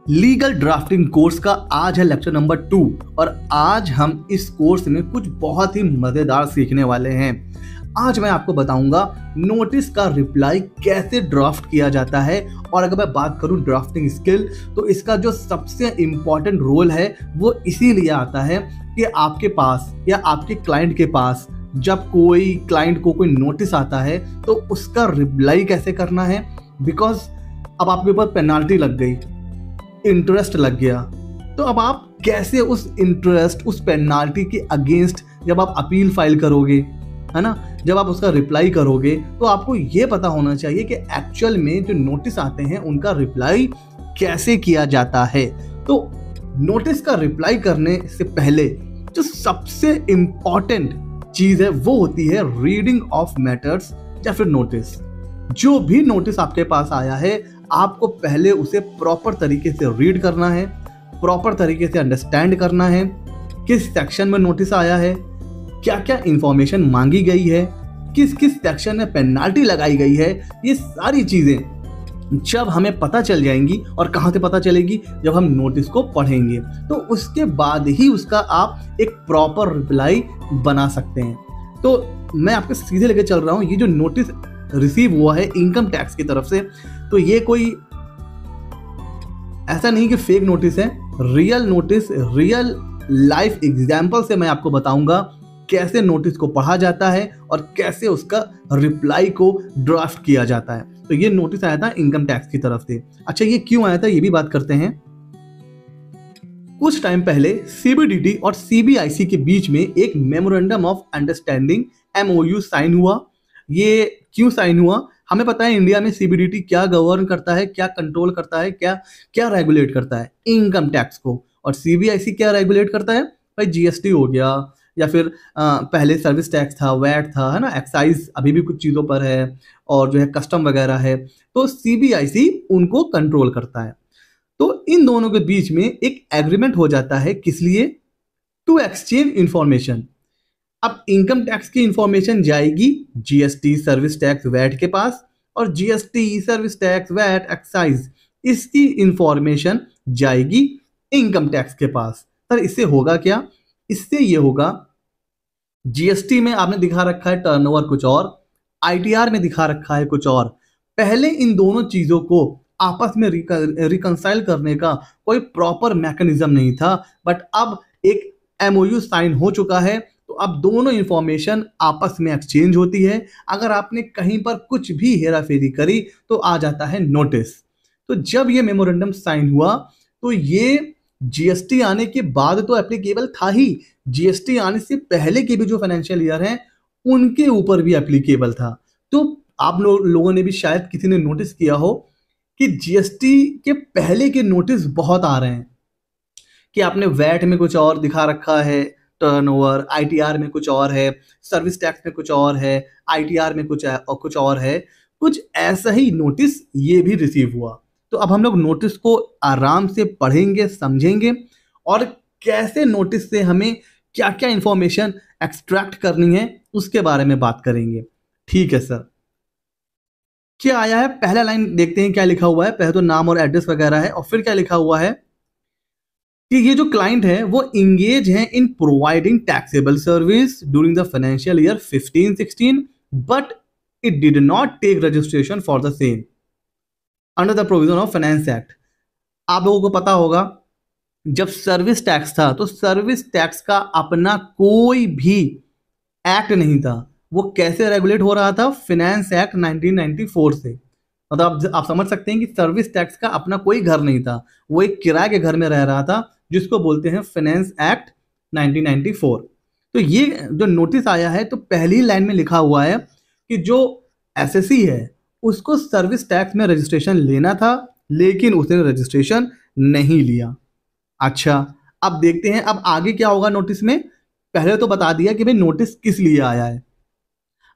Legal drafting course का आज है लेक्चर नंबर 2 और आज हम इस कोर्स में कुछ बहुत ही मज़ेदार सीखने वाले हैं। आज मैं आपको बताऊंगा नोटिस का रिप्लाई कैसे ड्राफ्ट किया जाता है और अगर मैं बात करूं ड्राफ्टिंग स्किल तो इसका जो सबसे इम्पॉर्टेंट रोल है वो इसीलिए आता है कि आपके पास या आपके क्लाइंट के पास जब कोई क्लाइंट को कोई नोटिस आता है तो उसका रिप्लाई कैसे करना है। बिकॉज अब आपके ऊपर पेनाल्टी लग गई, इंटरेस्ट लग गया, तो अब आप कैसे उस इंटरेस्ट उस पेनाल्टी के अगेंस्ट जब आप अपील फाइल करोगे, है ना, जब आप उसका रिप्लाई करोगे तो आपको ये पता होना चाहिए कि एक्चुअल में जो नोटिस आते हैं उनका रिप्लाई कैसे किया जाता है। तो नोटिस का रिप्लाई करने से पहले जो सबसे इम्पॉर्टेंट चीज़ है वो होती है रीडिंग ऑफ मैटर्स या फिर नोटिस। जो भी नोटिस आपके पास आया है आपको पहले उसे प्रॉपर तरीके से रीड करना है, प्रॉपर तरीके से अंडरस्टैंड करना है किस सेक्शन में नोटिस आया है, क्या क्या इंफॉर्मेशन मांगी गई है, किस किस सेक्शन में पेनाल्टी लगाई गई है। ये सारी चीज़ें जब हमें पता चल जाएंगी, और कहाँ से पता चलेगी, जब हम नोटिस को पढ़ेंगे, तो उसके बाद ही उसका आप एक प्रॉपर रिप्लाई बना सकते हैं। तो मैं आपके सीधे लेके चल रहा हूँ, ये जो नोटिस रिसीव हुआ है इनकम टैक्स की तरफ से, तो ये कोई ऐसा नहीं कि फेक नोटिस है, real notice, real life example से मैं आपको बताऊंगा कैसे नोटिस को पढ़ा जाता है और कैसे उसका रिप्लाई को ड्राफ्ट किया जाता है। तो ये नोटिस आया था इनकम टैक्स की तरफ से। अच्छा, ये क्यों आया था ये भी बात करते हैं। कुछ टाइम पहले सीबीडीटी और सीबीआईसी के बीच में एक memorandum of understanding MOU sign हुआ। ये क्यों साइन हुआ? हमें पता है इंडिया में सीबीडीटी क्या गवर्न करता है, क्या कंट्रोल करता है, क्या क्या रेगुलेट करता है, इनकम टैक्स को। और सीबीआईसी क्या रेगुलेट करता है? भाई जीएसटी हो गया, या फिर पहले सर्विस टैक्स था, वैट था, है ना, एक्साइज अभी भी कुछ चीज़ों पर है, और जो है कस्टम वगैरह है। तो सीबीआईसी उनको कंट्रोल करता है। तो इन दोनों के बीच में एक एग्रीमेंट हो जाता है, किस लिए? To exchange information. अब इनकम टैक्स की इंफॉर्मेशन जाएगी जीएसटी, सर्विस टैक्स, वैट के पास, और GST, service tax, VAT, excise, इसकी इंफॉर्मेशन जाएगी इनकम टैक्स के पास। सर इससे होगा क्या? इससे ये होगा, जीएसटी में आपने दिखा रखा है टर्नओवर कुछ और, आईटीआर में दिखा रखा है कुछ और। पहले इन दोनों चीजों को आपस में रिकंसाइल करने का कोई प्रॉपर मैकेनिज्म नहीं था, बट अब एक MOU साइन हो चुका है, तो अब दोनों इंफॉर्मेशन आपस में एक्सचेंज होती है। अगर आपने कहीं पर कुछ भी हेरा फेरी करी तो आ जाता है नोटिस। तो जब ये मेमोरेंडम साइन हुआ तो ये जीएसटी आने के बाद तो एप्लीकेबल था ही, जीएसटी आने से पहले के भी जो फाइनेंशियल ईयर हैं उनके ऊपर भी एप्लीकेबल था। तो आप लोगों ने भी शायद किसी ने नोटिस किया हो कि जीएसटी के पहले के नोटिस बहुत आ रहे हैं कि आपने वैट में कुछ और दिखा रखा है टर्नओवर, आईटीआर में कुछ और है, सर्विस टैक्स में कुछ और है, आईटीआर में कुछ और है। कुछ ऐसा ही नोटिस ये भी रिसीव हुआ। तो अब हम लोग नोटिस को आराम से पढ़ेंगे, समझेंगे, और कैसे नोटिस से हमें क्या क्या इंफॉर्मेशन एक्सट्रैक्ट करनी है उसके बारे में बात करेंगे। ठीक है सर, क्या आया है? पहला लाइन देखते हैं क्या लिखा हुआ है। पहले तो नाम और एड्रेस वगैरह है, और फिर क्या लिखा हुआ है कि ये जो क्लाइंट है वो इंगेज है in providing taxable service during the financial year 15-16 but it did not take registration for the same under the provision of finance act. आप लोगों को पता होगा जब सर्विस टैक्स था तो सर्विस टैक्स का अपना कोई भी एक्ट नहीं था। वो कैसे रेगुलेट हो रहा था? फाइनेंस एक्ट 1994 से। मतलब आप समझ सकते हैं कि सर्विस टैक्स का अपना कोई घर नहीं था, वो एक किराए के घर में रह रहा था जिसको बोलते हैं फाइनेंस एक्ट 1994। तो ये जो नोटिस आया है तो पहली लाइन में लिखा हुआ है कि जो एसएससी है उसको सर्विस टैक्स में रजिस्ट्रेशन लेना था, लेकिन उसने रजिस्ट्रेशन नहीं लिया। अच्छा, अब देखते हैं अब आगे क्या होगा नोटिस में। पहले तो बता दिया कि भाई नोटिस किस लिए आया है।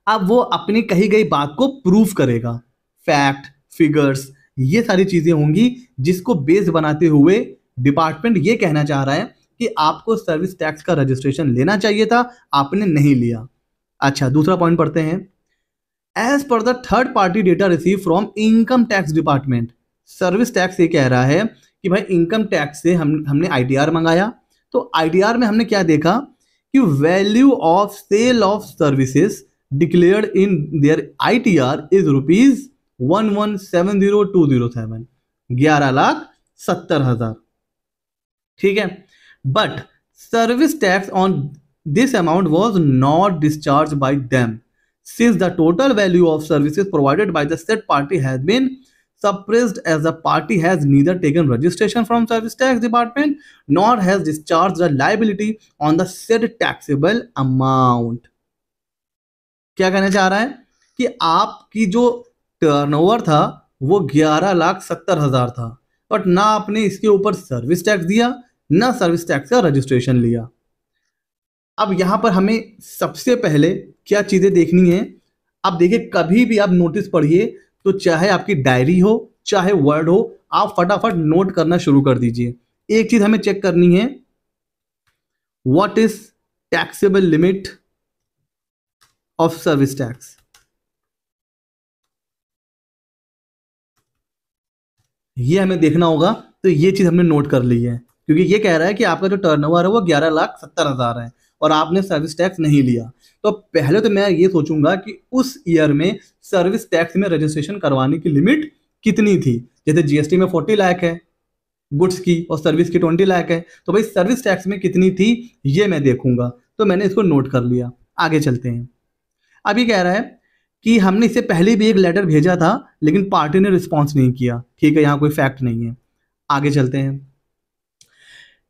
अब वो अपनी कही गई बात को प्रूफ करेगा, फैक्ट, फिगर्स, ये सारी चीजें होंगी जिसको बेस बनाते हुए डिपार्टमेंट ये कहना चाह रहा है कि आपको सर्विस टैक्स का रजिस्ट्रेशन लेना चाहिए था, आपने नहीं लिया। अच्छा, दूसरा पॉइंट पढ़ते हैं। As per the third party data receive from income tax department, service tax ये कह रहा है कि भाई इनकम टैक्स से हमने आईटीआर मंगाया, तो आईटीआर में हमने क्या देखा कि value of sale of services declared in their ITR is ₹1170,207, 11,70,000, ठीक है। But service tax on this amount was not discharge by them since the total value of services provided by the said party has been suppressed, as the party has neither taken registration from service tax department nor has discharged the liability on the said taxable amount. क्या कहना चाह रहा है कि आपकी जो turnover था वो 11,70,000 था, बट ना आपने इसके ऊपर सर्विस टैक्स दिया ना सर्विस टैक्स का रजिस्ट्रेशन लिया। अब यहां पर हमें सबसे पहले क्या चीजें देखनी है। अब देखिए, कभी भी आप नोटिस पढ़िए तो चाहे आपकी डायरी हो चाहे वर्ड हो, आप फटाफट नोट करना शुरू कर दीजिए। एक चीज हमें चेक करनी है, what is taxable limit of service tax. ये हमें देखना होगा, तो ये चीज हमने नोट कर ली है, क्योंकि ये कह रहा है कि आपका जो टर्नओवर है वो 11,70,000 है और आपने सर्विस टैक्स नहीं लिया। तो पहले तो मैं ये सोचूंगा कि उस ईयर में सर्विस टैक्स में रजिस्ट्रेशन करवाने की लिमिट कितनी थी। जैसे जीएसटी में 40 लाख है गुड्स की और सर्विस की 20 लाख है, तो भाई सर्विस टैक्स में कितनी थी ये मैं देखूंगा। तो मैंने इसको नोट कर लिया। आगे चलते हैं। अब ये कह रहा है कि हमने इससे पहले भी एक लेटर भेजा था लेकिन पार्टी ने रिस्पॉन्स नहीं किया, ठीक है, यहाँ कोई फैक्ट नहीं है। आगे चलते हैं।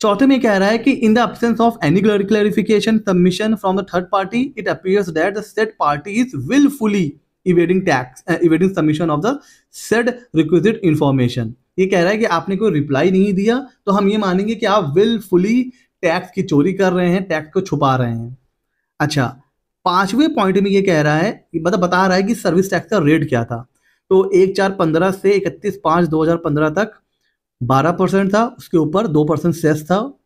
चौथे में कह रहा है कि in the absence of any clarification submission from the third party it appears that the said party is wilfully evading submission of the said requisite information. ये कह रहा है कि आपने कोई रिप्लाई नहीं दिया तो हम ये मानेंगे कि आप विलफुली टैक्स की चोरी कर रहे हैं, टैक्स को छुपा रहे हैं। अच्छा, पांचवें पॉइंट में ये कह रहा है, मतलब बता रहा है कि सर्विस टैक्स का रेट क्या था। तो 1/4/15 से 31/5/2015 तक 12% था, उसके ऊपर 2% सेस था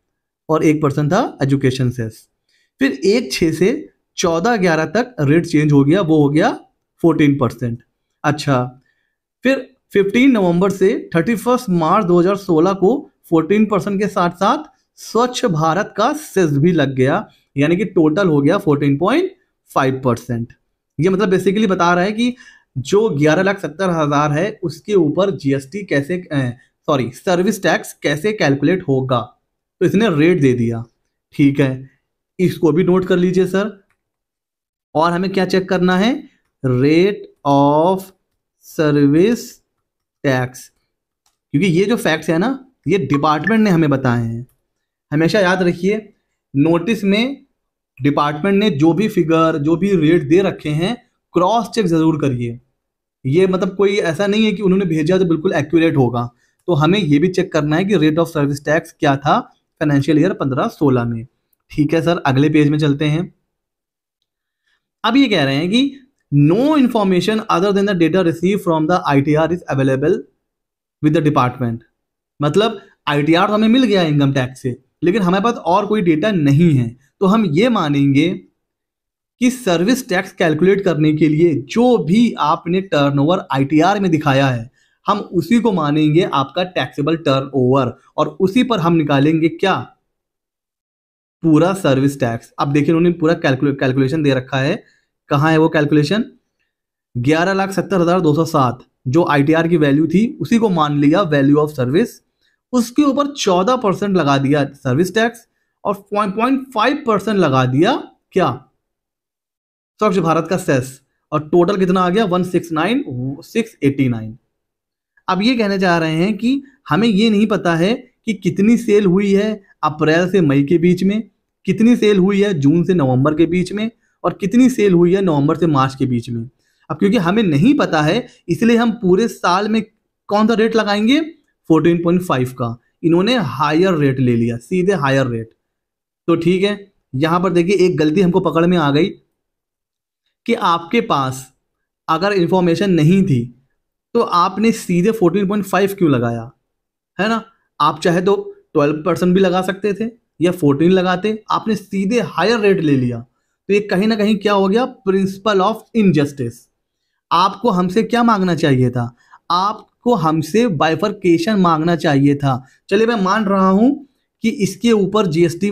और 1% था एजुकेशन सेस। फिर 1/6 से 14/11 तक रेट चेंज हो गया, वो हो गया 14%। अच्छा, फिर 15 नवंबर से 31 मार्च 2016 को 14% के साथ साथ स्वच्छ भारत का सेस भी लग गया, यानी कि टोटल हो गया 14.5%। ये मतलब बेसिकली बता रहा है कि जो 11,70,000 है उसके ऊपर जीएसटी कैसे सर्विस टैक्स कैसे कैलकुलेट होगा, तो इसने रेट दे दिया। ठीक है, इसको भी नोट कर लीजिए सर। और हमें क्या चेक करना है, रेट ऑफ सर्विस टैक्स, क्योंकि ये जो फैक्ट्स है ना ये डिपार्टमेंट ने हमें बताए हैं। हमेशा याद रखिए, नोटिस में डिपार्टमेंट ने जो भी फिगर जो भी रेट दे रखे हैं क्रॉस चेक जरूर करिए। ये मतलब कोई ऐसा नहीं है कि उन्होंने भेजा तो बिल्कुल एक्यूरेट होगा, तो हमें ये भी चेक करना है कि रेट ऑफ सर्विस टैक्स क्या था फाइनेंशियल ईयर 15-16 में। ठीक है सर, अगले पेज में चलते हैं। अब ये कह रहे हैं कि no information other than the data receive from the ITR is available with the department. मतलब आईटीआर तो हमें मिल गया इनकम टैक्स से, लेकिन हमारे पास और कोई डेटा नहीं है, तो हम ये मानेंगे कि सर्विस टैक्स कैलकुलेट करने के लिए जो भी आपने टर्नओवर आईटीआर में दिखाया है हम उसी को मानेंगे आपका टैक्सेबल टर्नओवर, और उसी पर हम निकालेंगे क्या, पूरा सर्विस टैक्स। अब देखिए उन्होंने पूरा कैलकुलेशन दे रखा है। कहाँ है वो कैलकुलेशन, 11,70,207 जो आईटीआर की वैल्यू थी उसी को मान लिया वैल्यू ऑफ सर्विस, उसके ऊपर 14% लगा दिया सर्विस टैक्स और 0.5% लगा दिया क्या, स्वच्छ भारत का सेस, और टोटल कितना आ गया 169,689। अब ये कहने जा रहे हैं कि हमें ये नहीं पता है कि कितनी सेल हुई है अप्रैल से मई के बीच में, कितनी सेल हुई है जून से नवंबर के बीच में, और कितनी सेल हुई है नवंबर से मार्च के बीच में। अब क्योंकि हमें नहीं पता है इसलिए हम पूरे साल में कौन सा रेट लगाएंगे, 14.5 का। इन्होंने हायर रेट ले लिया, सीधे हायर रेट। तो ठीक है, यहां पर देखिए एक गलती हमको पकड़ में आ गई कि आपके पास अगर इंफॉर्मेशन नहीं थी तो आपने सीधे 14.5 क्यों लगाया, है ना। आप चाहे तो 12% भी लगा सकते थे या 14 लगाते, आपने सीधे हायर रेट ले लिया। तो ये कहीं ना कहीं क्या हो गया, प्रिंसिपल ऑफ इनजस्टिस। आपको हमसे क्या मांगना चाहिए था, आपको आपको हमसे बाइफरकेशन मांगना चाहिए था। चलिए मैं मान रहा हूं कि इसके ऊपर जीएसटी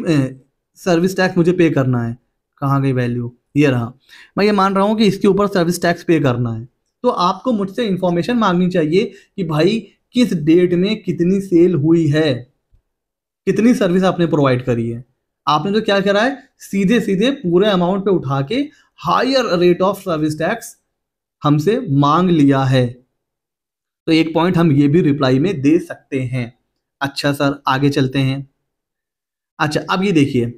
सर्विस टैक्स मुझे पे करना है। कहाँ गई वैल्यू, ये रहा। मैं ये मान रहा हूं कि इसके ऊपर सर्विस टैक्स पे करना है, तो आपको मुझसे इंफॉर्मेशन मांगनी चाहिए कि भाई किस डेट में कितनी सेल हुई है, कितनी सर्विस आपने प्रोवाइड करी है। आपने तो क्या करा है, सीधे सीधे पूरे अमाउंट पे उठा के higher rate of service tax हमसे मांग लिया है। तो एक पॉइंट हम ये भी रिप्लाई में दे सकते हैं। अच्छा सर, आगे चलते हैं। अच्छा, अब ये देखिए,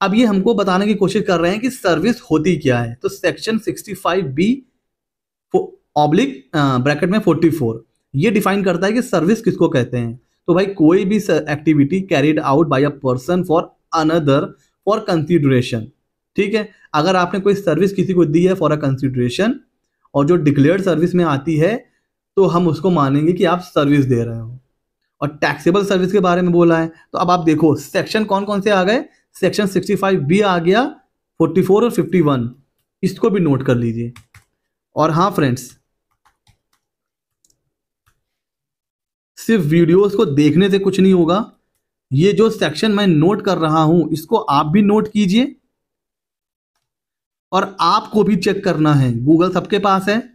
अब ये हमको बताने की कोशिश कर रहे हैं कि सर्विस होती क्या है। तो सेक्शन 65B ऑब्लिक ब्रैकेट में 44 ये डिफाइन करता है कि सर्विस किसको कहते हैं। तो भाई कोई भी activity carried out by a person for another for consideration. ठीक है, अगर आपने कोई सर्विस किसी को दी है फॉर अ कंसिडरेशन और जो डिक्लेयर्ड सर्विस में आती है तो हम उसको मानेंगे कि आप सर्विस दे रहे हो। और टैक्सेबल सर्विस के बारे में बोला है, तो अब आप देखो सेक्शन कौन कौन से आ गए। सेक्शन 65B आ गया, 44 और 51, इसको भी नोट कर लीजिए। और हाँ फ्रेंड्स, सिर्फ वीडियोस को देखने से कुछ नहीं होगा, ये जो सेक्शन मैं नोट कर रहा हूं इसको आप भी नोट कीजिए और आपको भी चेक करना है। गूगल सबके पास है,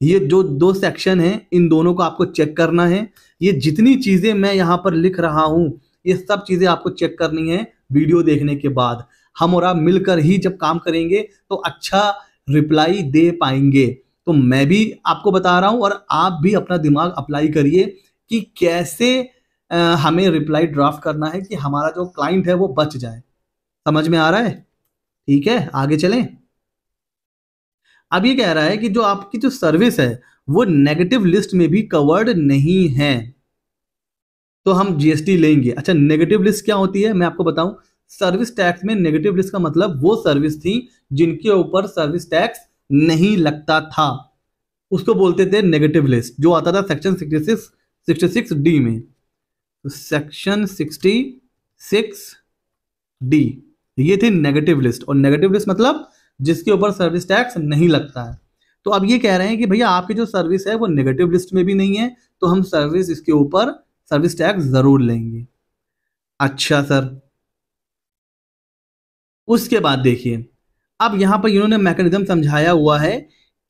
ये जो दो सेक्शन है इन दोनों को आपको चेक करना है। ये जितनी चीजें मैं यहां पर लिख रहा हूं ये सब चीजें आपको चेक करनी है वीडियो देखने के बाद। हम और आप मिलकर ही जब काम करेंगे तो अच्छा रिप्लाई दे पाएंगे। तो मैं भी आपको बता रहा हूं और आप भी अपना दिमाग अप्लाई करिए कि कैसे हमें रिप्लाई ड्राफ्ट करना है कि हमारा जो क्लाइंट है वो बच जाए। समझ में आ रहा है? ठीक है, आगे चलें। अब ये कह रहा है कि जो आपकी जो सर्विस है वो नेगेटिव लिस्ट में भी कवर्ड नहीं है, तो हम जीएसटी लेंगे। अच्छा, नेगेटिव लिस्ट क्या होती है मैं आपको बताऊं। सर्विस टैक्स में नेगेटिव लिस्ट का मतलब वो सर्विस थी जिनके ऊपर सर्विस टैक्स नहीं लगता था, उसको बोलते थे नेगेटिव लिस्ट, जो आता था सेक्शन 66D में। तो सेक्शन 66D ये थी नेगेटिव लिस्ट, और नेगेटिव लिस्ट मतलब जिसके ऊपर सर्विस टैक्स नहीं लगता है। तो अब ये कह रहे हैं कि भैया आपकी जो सर्विस है वो नेगेटिव लिस्ट में भी नहीं है, तो हम सर्विस इसके ऊपर सर्विस टैक्स जरूर लेंगे। अच्छा सर, उसके बाद देखिए, अब यहां पर इन्होंने मैकेनिज्म समझाया हुआ है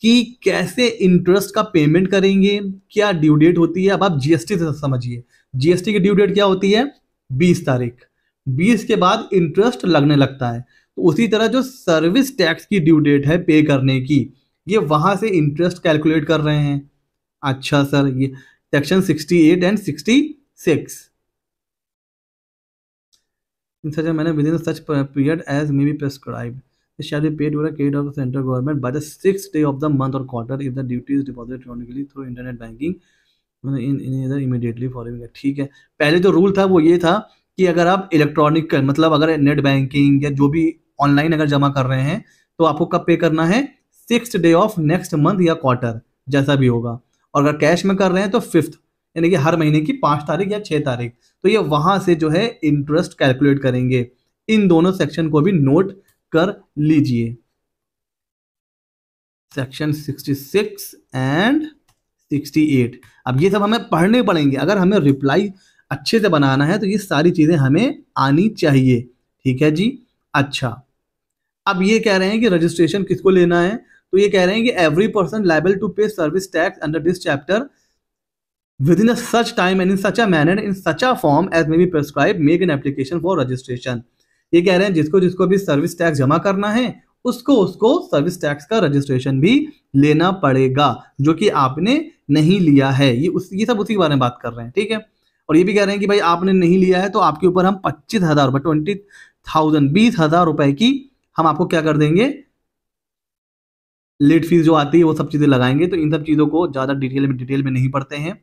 कि कैसे इंटरेस्ट का पेमेंट करेंगे, क्या ड्यू डेट होती है। अब आप जीएसटी से समझिए, जीएसटी की ड्यू डेट क्या होती है, 20 तारीख। 20 के बाद इंटरेस्ट लगने लगता है। तो उसी तरह जो सर्विस टैक्स की ड्यू डेट है पे करने की, ये वहां से इंटरेस्ट कैलकुलेट कर रहे हैं। अच्छा सर, ये section 68 and 66 in such a manner within such period as may be prescribed. It shall be paid over a credit of the central government by the 6th day of the month or quarter if the duty is deposited electronically through internet banking in either immediately following it. ठीक है, पहले जो rule था वो ये था कि अगर आप इलेक्ट्रॉनिक मतलब अगर नेट बैंकिंग या जो भी ऑनलाइन अगर जमा कर रहे हैं तो आपको कब पे करना है, 6th day of next month या क्वार्टर, जैसा भी होगा। और अगर कैश में कर रहे हैं तो 5th, यानी कि हर महीने की 5 तारीख या 6 तारीख। तो ये वहां से जो है इंटरेस्ट कैलकुलेट करेंगे। इन दोनों सेक्शन को भी नोट कर लीजिए, सेक्शन 66 एंड 68। अब ये सब हमें पढ़ने पड़ेंगे, अगर हमें रिप्लाई अच्छे से बनाना है तो ये सारी चीजें हमें आनी चाहिए। ठीक है जी। अच्छा, अब ये कह रहे हैं कि रजिस्ट्रेशन किसको लेना है, तो ये कह रहे हैं कि every person liable to pay service tax under this chapter within a such time and in such a manner in such a form as may be prescribed make an application for registration। ये कह रहे हैं जिसको जिसको भी service tax जमा करना है उसको उसको सर्विस टैक्स का रजिस्ट्रेशन भी लेना पड़ेगा, जो कि आपने नहीं लिया है। ये सब उसी के बारे में बात कर रहे हैं। ठीक है, और ये भी कह रहे हैं कि भाई आपने नहीं लिया है तो आपके ऊपर हम 25,000 रुपए 20,000 20,000 रुपए की हम आपको क्या कर देंगे, लेट फीस जो आती है वो सब चीजें लगाएंगे। तो इन सब चीजों को ज्यादा डिटेल में नहीं पढ़ते हैं।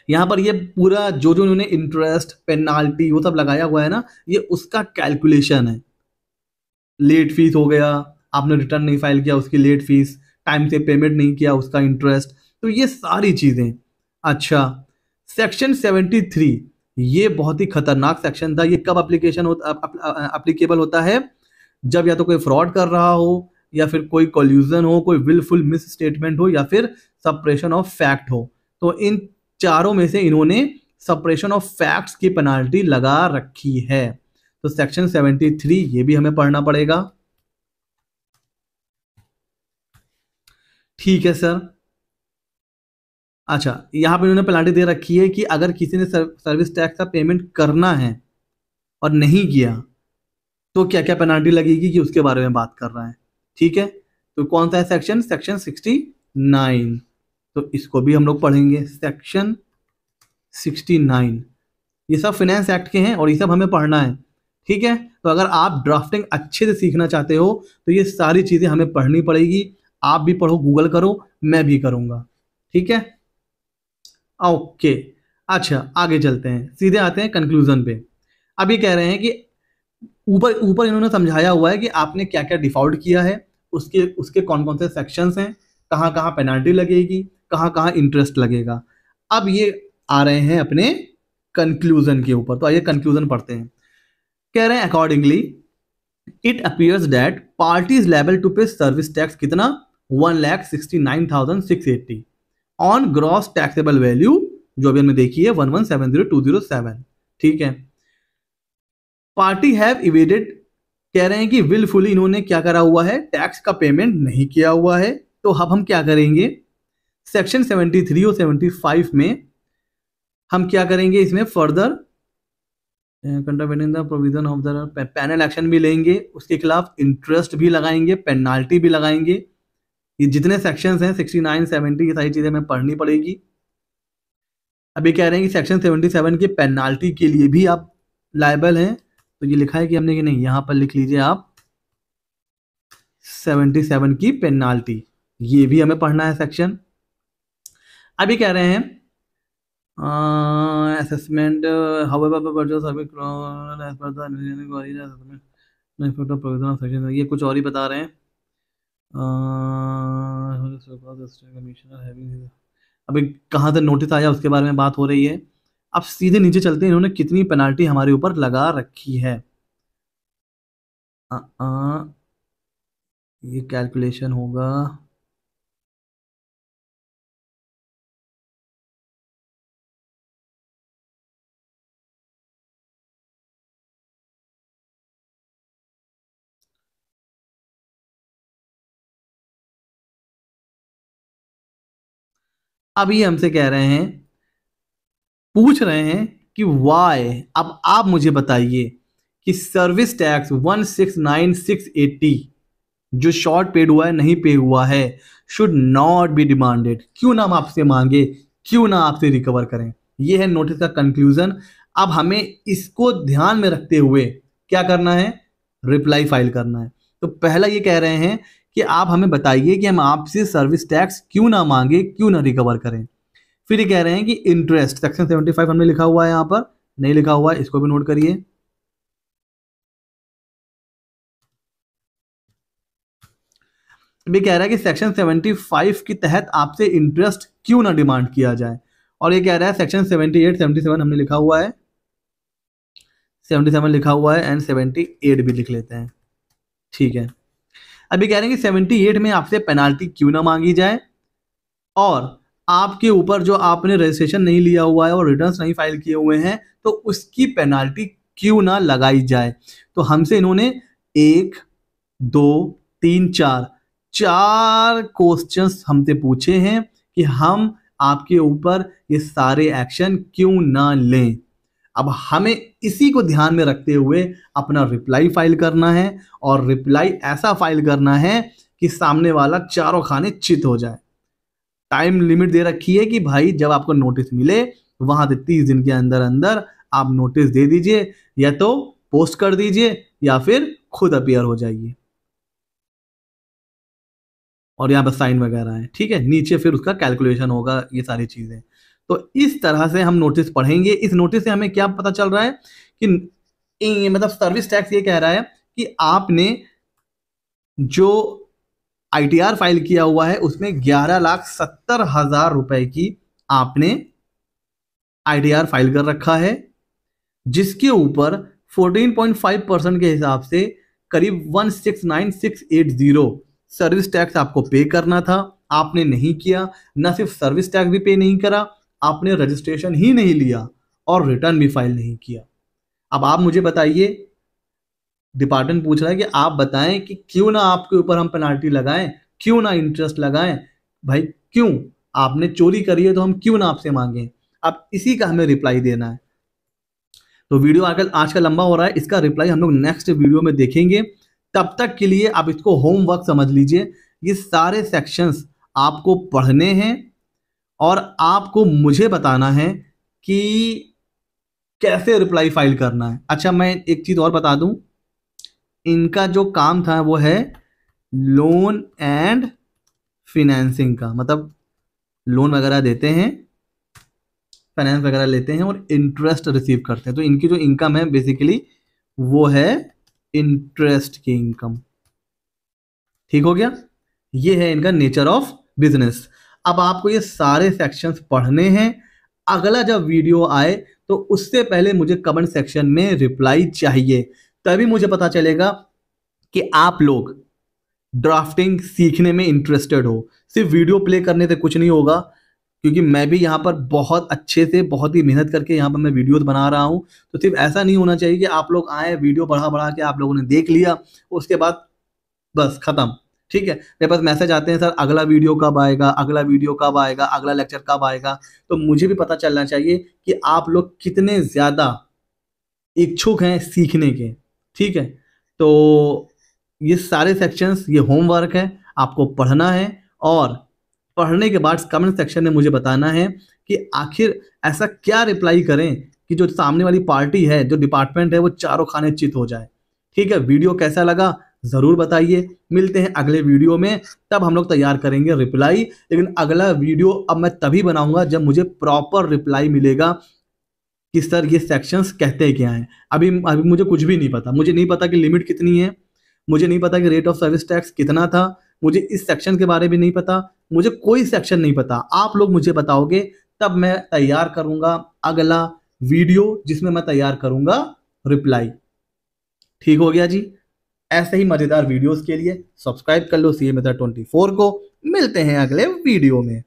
यहाँ पर ये पूरा जो जो उन्होंने इंटरेस्ट पेनाल्टी वो सब लगाया हुआ है ना, ये उसका कैलकुलेशन है। लेट फीस हो गया, आपने रिटर्न नहीं फाइल किया उसकी लेट फीस, टाइम से पेमेंट नहीं किया उसका इंटरेस्ट, तो ये सारी चीजें। अच्छा, सेक्शन 73 ये बहुत ही खतरनाक सेक्शन था। ये कब एप्लीकेबल होता है, जब या तो कोई फ्रॉड कर रहा हो या फिर कोई कोल्यूजन हो, कोई विलफुल मिस स्टेटमेंट हो, या फिर सप्रेशन ऑफ फैक्ट हो। तो इन चारों में से इन्होंने सप्रेशन ऑफ फैक्ट्स की पेनाल्टी लगा रखी है। तो सेक्शन 73 ये भी हमें पढ़ना पड़ेगा। ठीक है सर। अच्छा, यहां पर इन्होंने पेनाल्टी दे रखी है कि अगर किसी ने सर्विस टैक्स का पेमेंट करना है और नहीं किया तो क्या क्या पेनाल्टी लगेगी, कि उसके बारे में बात कर रहा है। ठीक है, तो कौन सा है सेक्शन? सेक्शन 69। तो इसको भी हम लोग पढ़ेंगे, सेक्शन 69। ये सब फाइनेंस एक्ट के हैं और ये सब हमें पढ़ना है। ठीक है, तो अगर आप ड्राफ्टिंग अच्छे से सीखना चाहते हो तो ये सारी चीजें हमें पढ़नी पड़ेगी। आप भी पढ़ो, गूगल करो, मैं भी करूंगा। ठीक है, ओके। अच्छा, आगे चलते हैं, सीधे आते हैं कंक्लूजन पे। अब ये कह रहे हैं कि ऊपर ऊपर इन्होंने समझाया हुआ है कि आपने क्या क्या डिफॉल्ट किया है, उसके उसके कौन कौन से सेक्शंस हैं, कहाँ कहाँ पेनाल्टी लगेगी, कहाँ कहाँ इंटरेस्ट लगेगा। अब ये आ रहे हैं अपने कंक्लूजन के ऊपर। तो आइए कंक्लूजन पढ़ते हैं। कह रहे हैं accordingly it appears that party is liable to pay service tax कितना, 1,69,680 ऑन ग्रॉस टैक्सेबल वैल्यू, जो अभी हमने देखी है 1170207। ठीक है, पार्टी हैव इवेडेड, कह रहे हैं कि विलफुली इन्होंने क्या करा हुआ है, टैक्स का पेमेंट नहीं किया हुआ है। तो अब हम क्या करेंगे, सेक्शन 73 और 75 में हम क्या करेंगे, इसमें further contravening the provision of the panel action भी लेंगे, उसके खिलाफ इंटरेस्ट भी लगाएंगे, पेनाल्टी भी लगाएंगे। ये जितने सेक्शंस हैं 69, 70, ये सारी चीजें हमें पढ़नी पड़ेगी। अभी कह रहे हैं कि सेक्शन 77 की पेनाल्टी के लिए भी आप लायबल हैं। तो ये लिखा है कि हमने कि नहीं, यहां पर लिख लीजिए आप 77 की पेनाल्टी, ये भी हमें पढ़ना है सेक्शन। अभी कह रहे हैं असेसमेंट ये कुछ और ही बता रहे हैं। अभी कहाँ से नोटिस आया उसके बारे में बात हो रही है। अब सीधे नीचे चलते हैं, इन्होंने कितनी पेनाल्टी हमारे ऊपर लगा रखी है। ये कैलकुलेशन होगा, अभी हमसे कह रहे हैं, पूछ रहे हैं कि वाई। अब आप मुझे बताइए कि सर्विस टैक्स 169,680 जो शॉर्ट पेड हुआ है, नहीं पे हुआ है, शुड नॉट बी डिमांडेड, क्यों ना हम आपसे मांगे, क्यों ना आपसे रिकवर करें। ये है नोटिस का कंक्लूजन। अब हमें इसको ध्यान में रखते हुए क्या करना है, रिप्लाई फाइल करना है। तो पहला ये कह रहे हैं कि आप हमें बताइए कि हम आपसे सर्विस टैक्स क्यों ना मांगे, क्यों ना रिकवर करें। फिर ये कह रहे हैं कि इंटरेस्ट, सेक्शन 75 हमने लिखा हुआ है, यहां पर नहीं लिखा हुआ है, इसको भी नोट करिए। भी कह रहा है कि सेक्शन 75 के तहत आपसे इंटरेस्ट क्यों ना डिमांड किया जाए। और ये कह रहा है सेक्शन 78, 77 हमने लिखा हुआ है, 77 लिखा हुआ है, एंड 78 भी लिख लेते हैं। ठीक है, अभी कह रहे हैं कि 78 में आपसे पेनाल्टी क्यों ना मांगी जाए, और आपके ऊपर जो आपने रजिस्ट्रेशन नहीं लिया हुआ है और रिटर्न्स नहीं फाइल किए हुए हैं, तो उसकी पेनाल्टी क्यों ना लगाई जाए। तो हमसे इन्होंने 1, 2, 3, 4 क्वेश्चंस हमसे पूछे हैं कि हम आपके ऊपर ये सारे एक्शन क्यों ना लें। अब हमें इसी को ध्यान में रखते हुए अपना रिप्लाई फाइल करना है, और रिप्लाई ऐसा फाइल करना है कि सामने वाला चारों खाने चित हो जाए। टाइम लिमिट दे रखी है कि भाई जब आपको नोटिस मिले वहां से 30 दिन के अंदर अंदर आप नोटिस दे दीजिए, या तो पोस्ट कर दीजिए या फिर खुद अपीयर हो जाइए। और यहाँ पर साइन वगैरह है। ठीक है, नीचे फिर उसका कैलकुलेशन होगा, ये सारी चीजें। तो इस तरह से हम नोटिस पढ़ेंगे। इस नोटिस से हमें क्या पता चल रहा है कि मतलब सर्विस टैक्स ये कह रहा है कि आपने जो ITR फाइल किया हुआ है उसमें 11,70,000 रुपए की आपने ITR फाइल कर रखा है, जिसके ऊपर 14.5% के हिसाब से करीब 169,680 सर्विस टैक्स आपको पे करना था, आपने नहीं किया। ना सिर्फ सर्विस टैक्स भी पे नहीं करा, आपने रजिस्ट्रेशन ही नहीं लिया और रिटर्न भी फाइल नहीं किया। अब आप मुझे बताइए, डिपार्टमेंट पूछ रहा है कि आप बताएं कि क्यों ना आपके ऊपर हम पेनाल्टी लगाएं, क्यों ना इंटरेस्ट लगाएं। भाई क्यों? आपने चोरी करी है तो हम क्यों ना आपसे मांगें? अब इसी का हमें रिप्लाई देना है। तो वीडियो आज का लंबा हो रहा है, इसका रिप्लाई हम लोग नेक्स्ट वीडियो में देखेंगे। तब तक के लिए आप इसको होमवर्क समझ लीजिए। ये सारे सेक्शंस आपको पढ़ने हैं और आपको मुझे बताना है कि कैसे रिप्लाई फाइल करना है। अच्छा, मैं एक चीज और बता दूं, इनका जो काम था वो है लोन एंड फिनेंसिंग का, मतलब लोन वगैरह देते हैं, फाइनेंस वगैरह लेते हैं और इंटरेस्ट रिसीव करते हैं। तो इनकी जो इनकम है बेसिकली वो है इंटरेस्ट की इनकम। ठीक हो गया? ये है इनका नेचर ऑफ बिजनेस। अब आपको ये सारे सेक्शंस पढ़ने हैं। अगला जब वीडियो आए तो उससे पहले मुझे कमेंट सेक्शन में रिप्लाई चाहिए, तभी मुझे पता चलेगा कि आप लोग ड्राफ्टिंग सीखने में इंटरेस्टेड हो। सिर्फ वीडियो प्ले करने से कुछ नहीं होगा, क्योंकि मैं भी यहाँ पर बहुत अच्छे से बहुत ही मेहनत करके यहाँ पर मैं वीडियोस बना रहा हूँ। तो सिर्फ ऐसा नहीं होना चाहिए कि आप लोग आए, वीडियो बढ़ा बढ़ा के आप लोगों ने देख लिया, उसके बाद बस खत्म। ठीक है, मेरे पास मैसेज आते हैं, सर अगला वीडियो कब आएगा, अगला वीडियो कब आएगा, अगला लेक्चर कब आएगा। तो मुझे भी पता चलना चाहिए कि आप लोग कितने ज़्यादा इच्छुक हैं सीखने के। ठीक है, तो ये सारे सेक्शंस, ये होमवर्क है, आपको पढ़ना है और पढ़ने के बाद कमेंट सेक्शन में मुझे बताना है कि आखिर ऐसा क्या रिप्लाई करें कि जो सामने वाली पार्टी है, जो डिपार्टमेंट है, वो चारों खाने चित हो जाए। ठीक है, वीडियो कैसा लगा ज़रूर बताइए। मिलते हैं अगले वीडियो में, तब हम लोग तैयार करेंगे रिप्लाई। लेकिन अगला वीडियो अब मैं तभी बनाऊंगा जब मुझे प्रॉपर रिप्लाई मिलेगा कि सर ये सेक्शंस कहते क्या हैं। अभी मुझे कुछ भी नहीं पता। मुझे नहीं पता कि लिमिट कितनी है, मुझे नहीं पता कि रेट ऑफ सर्विस टैक्स कितना था, मुझे इस सेक्शन के बारे में नहीं पता, मुझे कोई सेक्शन नहीं पता। आप लोग मुझे बताओगे तब मैं तैयार करूंगा अगला वीडियो जिसमें मैं तैयार करूंगा रिप्लाई। ठीक हो गया जी? ऐसे ही मजेदार वीडियोस के लिए सब्सक्राइब कर लो सीए मेथड 24 को। मिलते हैं अगले वीडियो में।